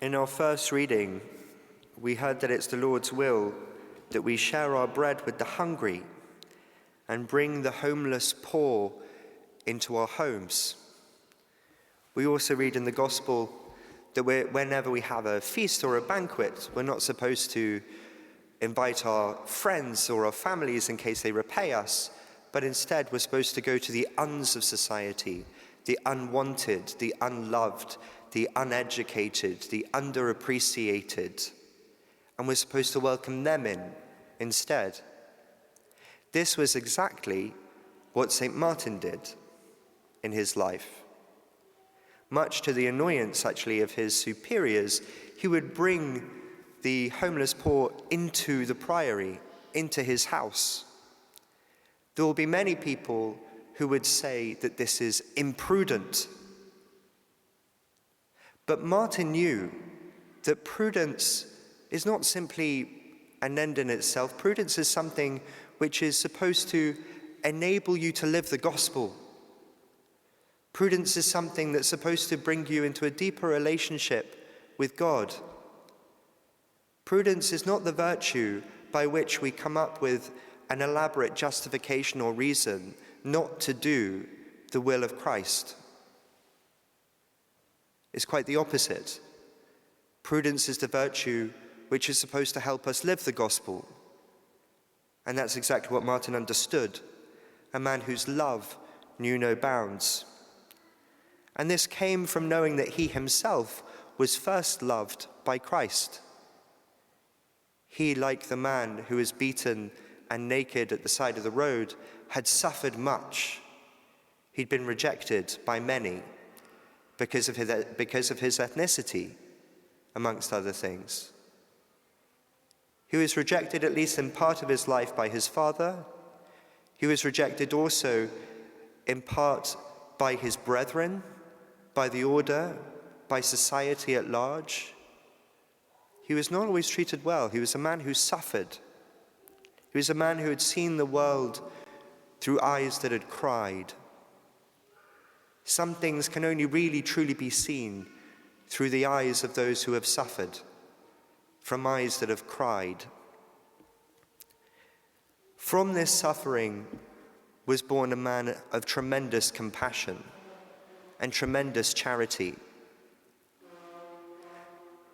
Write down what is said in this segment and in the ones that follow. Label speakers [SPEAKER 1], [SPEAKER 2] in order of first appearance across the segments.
[SPEAKER 1] In our first reading, we heard that it's the Lord's will that we share our bread with the hungry and bring the homeless poor into our homes. We also read in the Gospel that whenever we have a feast or a banquet, we're not supposed to invite our friends or our families in case they repay us, but instead we're supposed to go to the uns of society, the unwanted, the unloved, the uneducated, the underappreciated, and we're supposed to welcome them in instead. This was exactly what St. Martin did in his life. Much to the annoyance, actually, of his superiors, he would bring the homeless poor into the priory, into his house. There will be many people who would say that this is imprudent. But Martin knew that prudence is not simply an end in itself. Prudence is something which is supposed to enable you to live the gospel. Prudence is something that's supposed to bring you into a deeper relationship with God. Prudence is not the virtue by which we come up with an elaborate justification or reason not to do the will of Christ. It's quite the opposite. Prudence is the virtue which is supposed to help us live the gospel. And that's exactly what Martin understood, a man whose love knew no bounds. And this came from knowing that he himself was first loved by Christ. He, like the man who was beaten and naked at the side of the road, had suffered much. He'd been rejected by many because of his ethnicity, amongst other things. He was rejected, at least in part of his life, by his father. He was rejected also in part by his brethren, by the order, by society at large. He was not always treated well. He was a man who suffered. He was a man who had seen the world through eyes that had cried. Some things can only really truly be seen through the eyes of those who have suffered, from eyes that have cried. From this suffering was born a man of tremendous compassion and tremendous charity.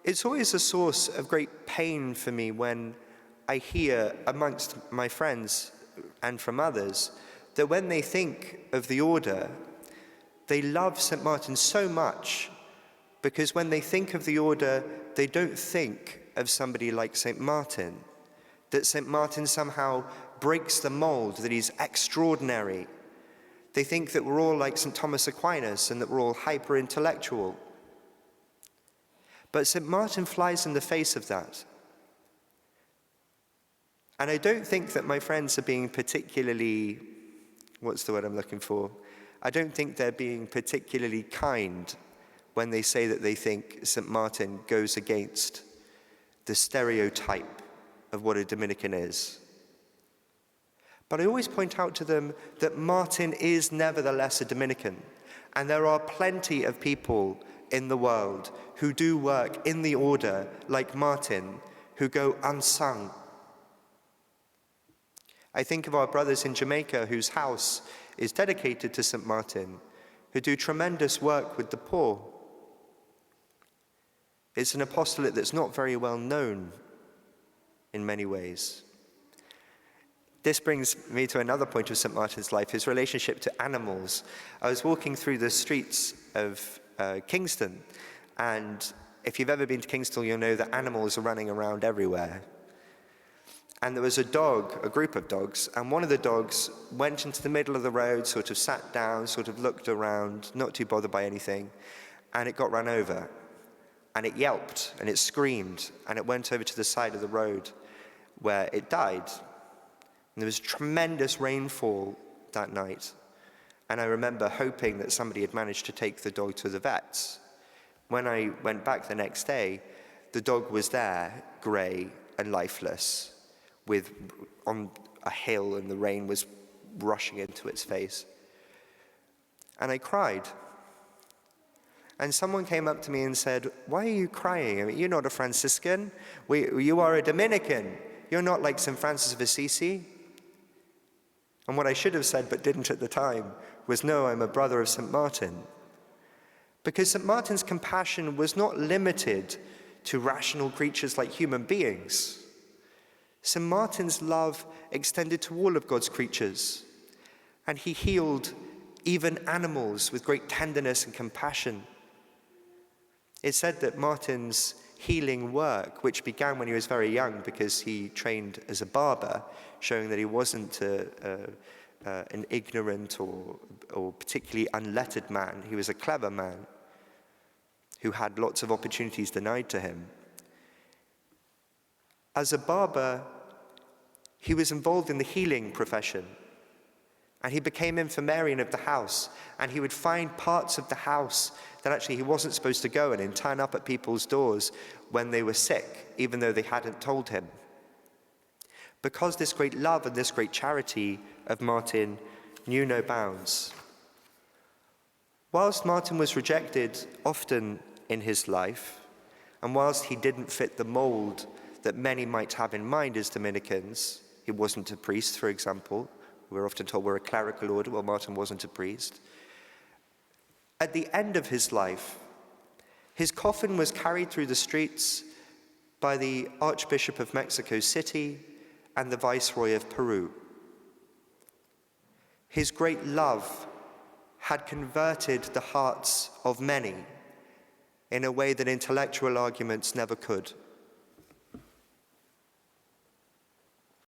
[SPEAKER 1] It's always a source of great pain for me when I hear amongst my friends and from others that when they think of the order, they love St. Martin so much because when they think of the order, they don't think of somebody like St. Martin, that St. Martin somehow breaks the mold, that he's extraordinary. They think that we're all like St. Thomas Aquinas and that we're all hyper-intellectual. But St. Martin flies in the face of that. And I don't think that my friends are being particularly, what's the word I'm looking for? I don't think they're being particularly kind when they say that they think St. Martin goes against the stereotype of what a Dominican is. But I always point out to them that Martin is nevertheless a Dominican, and there are plenty of people in the world who do work in the order like Martin, who go unsung. I think of our brothers in Jamaica whose house is dedicated to St. Martin, who do tremendous work with the poor. It's an apostolate that's not very well known in many ways. This brings me to another point of St. Martin's life, his relationship to animals. I was walking through the streets of Kingston, and if you've ever been to Kingston, you'll know that animals are running around everywhere. And there was a dog, a group of dogs, and one of the dogs went into the middle of the road, sort of sat down, sort of looked around, not too bothered by anything, and it got run over. And it yelped, and it screamed, and it went over to the side of the road where it died. And there was tremendous rainfall that night. And I remember hoping that somebody had managed to take the dog to the vets. When I went back the next day, the dog was there, grey and lifeless, on a hill, and the rain was rushing into its face. And I cried. And someone came up to me and said, "Why are you crying? I mean, you're not a Franciscan. You are a Dominican. You're not like St. Francis of Assisi." And what I should have said but didn't at the time was, "No, I'm a brother of St. Martin." Because St. Martin's compassion was not limited to rational creatures like human beings. St. Martin's love extended to all of God's creatures, and he healed even animals with great tenderness and compassion. It's said that Martin's healing work, which began when he was very young because he trained as a barber, showing that he wasn't an ignorant or particularly unlettered man. He was a clever man who had lots of opportunities denied to him. As a barber, he was involved in the healing profession, and he became infirmarian of the house, and he would find parts of the house that actually he wasn't supposed to go in and turn up at people's doors when they were sick, even though they hadn't told him. Because this great love and this great charity of Martin knew no bounds. Whilst Martin was rejected often in his life, and whilst he didn't fit the mold that many might have in mind as Dominicans, he wasn't a priest, for example. We're often told we're a clerical order. Well, Martin wasn't a priest. At the end of his life, his coffin was carried through the streets by the Archbishop of Mexico City and the Viceroy of Peru. His great love had converted the hearts of many in a way that intellectual arguments never could.